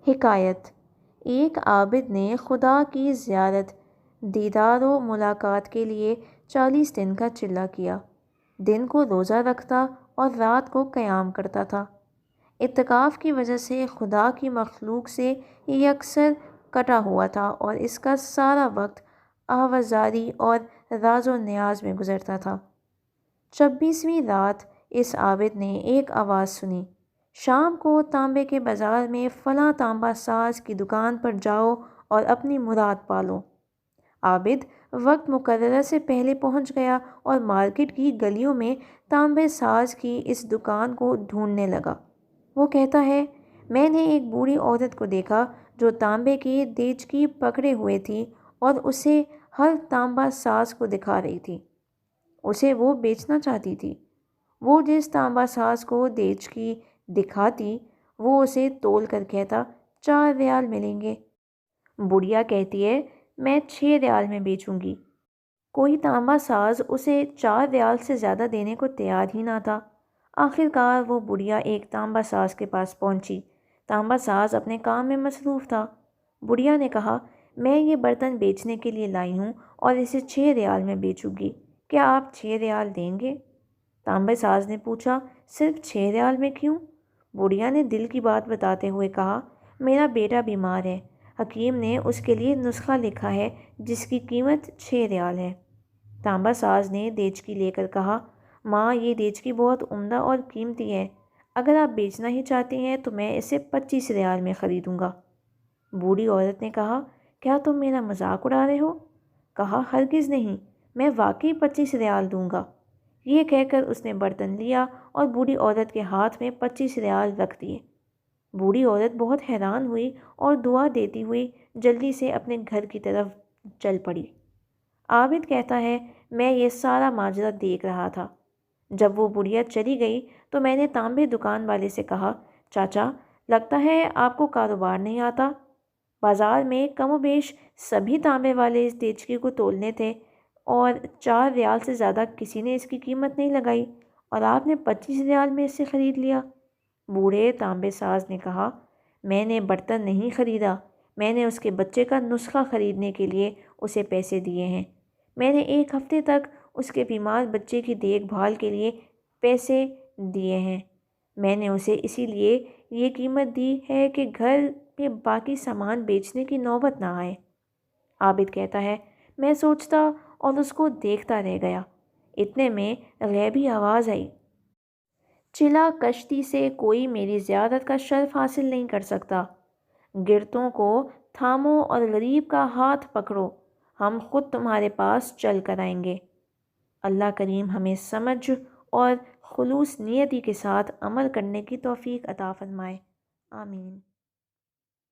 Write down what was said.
حکایت: ایک عابد نے خدا کی زیارت، دیدار و ملاقات کے لیے 40 دن کا چلہ کیا۔ دن کو روزہ رکھتا اور رات کو قیام کرتا تھا۔ اعتکاف کی وجہ سے خدا کی مخلوق سے یکسر کٹا ہوا تھا اور اس کا سارا وقت آوازاری اور راز و نیاز میں گزرتا تھا۔ 26ویں رات اس عابد نے ایک آواز سنی: شام کو تانبے کے بازار میں فلاں تانبا ساز کی دکان پر جاؤ اور اپنی مراد پالو۔ عابد وقت مقررہ سے پہلے پہنچ گیا اور مارکیٹ کی گلیوں میں تانبے ساز کی اس دکان کو ڈھونڈنے لگا۔ وہ کہتا ہے، میں نے ایک بوڑھی عورت کو دیکھا جو تانبے کی دیچکی پکڑے ہوئے تھی اور اسے ہر تانبا ساز کو دکھا رہی تھی۔ اسے وہ بیچنا چاہتی تھی۔ وہ جس تانبا ساز کو دیچکی دکھاتی وہ اسے تول کر کہتا، 4 ریال ملیں گے۔ بڑھیا کہتی ہے، میں 6 ریال میں بیچوں گی۔ کوئی تانبا ساز اسے 4 ریال سے زیادہ دینے کو تیار ہی نہ تھا۔ آخر کار وہ بڑھیا ایک تانبا ساز کے پاس پہنچی۔ تانبا ساز اپنے کام میں مصروف تھا۔ بڑھیا نے کہا، میں یہ برتن بیچنے کے لیے لائی ہوں اور اسے 6 ریال میں بیچوں گی، کیا آپ 6 ریال دیں گے؟ تانبے ساز نے پوچھا، صرف 6 ریال میں کیوں؟ بڑھیا نے دل کی بات بتاتے ہوئے کہا، میرا بیٹا بیمار ہے، حکیم نے اس کے لیے نسخہ لکھا ہے جس کی قیمت 6 ریال ہے۔ تانبا ساز نے دیچکی لے کر کہا، ماں یہ دیچکی بہت عمدہ اور قیمتی ہے، اگر آپ بیچنا ہی چاہتی ہیں تو میں اسے 25 ریال میں خریدوں گا۔ بوڑھی عورت نے کہا، کیا تم میرا مذاق اڑا رہے ہو؟ کہا، ہرگز نہیں، میں واقعی 25 ریال دوں گا۔ یہ کہہ کر اس نے برتن لیا اور بوڑھی عورت کے ہاتھ میں 25 ریال رکھ دیے۔ بوڑھی عورت بہت حیران ہوئی اور دعا دیتی ہوئی جلدی سے اپنے گھر کی طرف چل پڑی۔ عابد کہتا ہے، میں یہ سارا ماجرا دیکھ رہا تھا۔ جب وہ بڑھیا چلی گئی تو میں نے تانبے دکان والے سے کہا، چاچا، لگتا ہے آپ کو کاروبار نہیں آتا۔ بازار میں کم و بیش سبھی تانبے والے اس دیچکی کو تولنے تھے اور 4 ریال سے زیادہ کسی نے اس کی قیمت نہیں لگائی اور آپ نے 25 ریال میں اسے خرید لیا۔ بوڑھے تانبے ساز نے کہا، میں نے برتن نہیں خریدا، میں نے اس کے بچے کا نسخہ خریدنے کے لیے اسے پیسے دیے ہیں۔ میں نے 1 ہفتے تک اس کے بیمار بچے کی دیکھ بھال کے لیے پیسے دیے ہیں۔ میں نے اسے اسی لیے یہ قیمت دی ہے کہ گھر میں باقی سامان بیچنے کی نوبت نہ آئے۔ عابد کہتا ہے، میں سوچتا اور اس کو دیکھتا رہ گیا، اتنے میں غیبی آواز آئی، چلا کشتی سے کوئی میری زیارت کا شرف حاصل نہیں کر سکتا۔ گرتوں کو تھامو اور غریب کا ہاتھ پکڑو، ہم خود تمہارے پاس چل کر آئیں گے۔ اللہ کریم ہمیں سمجھ اور خلوص نیتی کے ساتھ عمل کرنے کی توفیق عطا فرمائے، آمین۔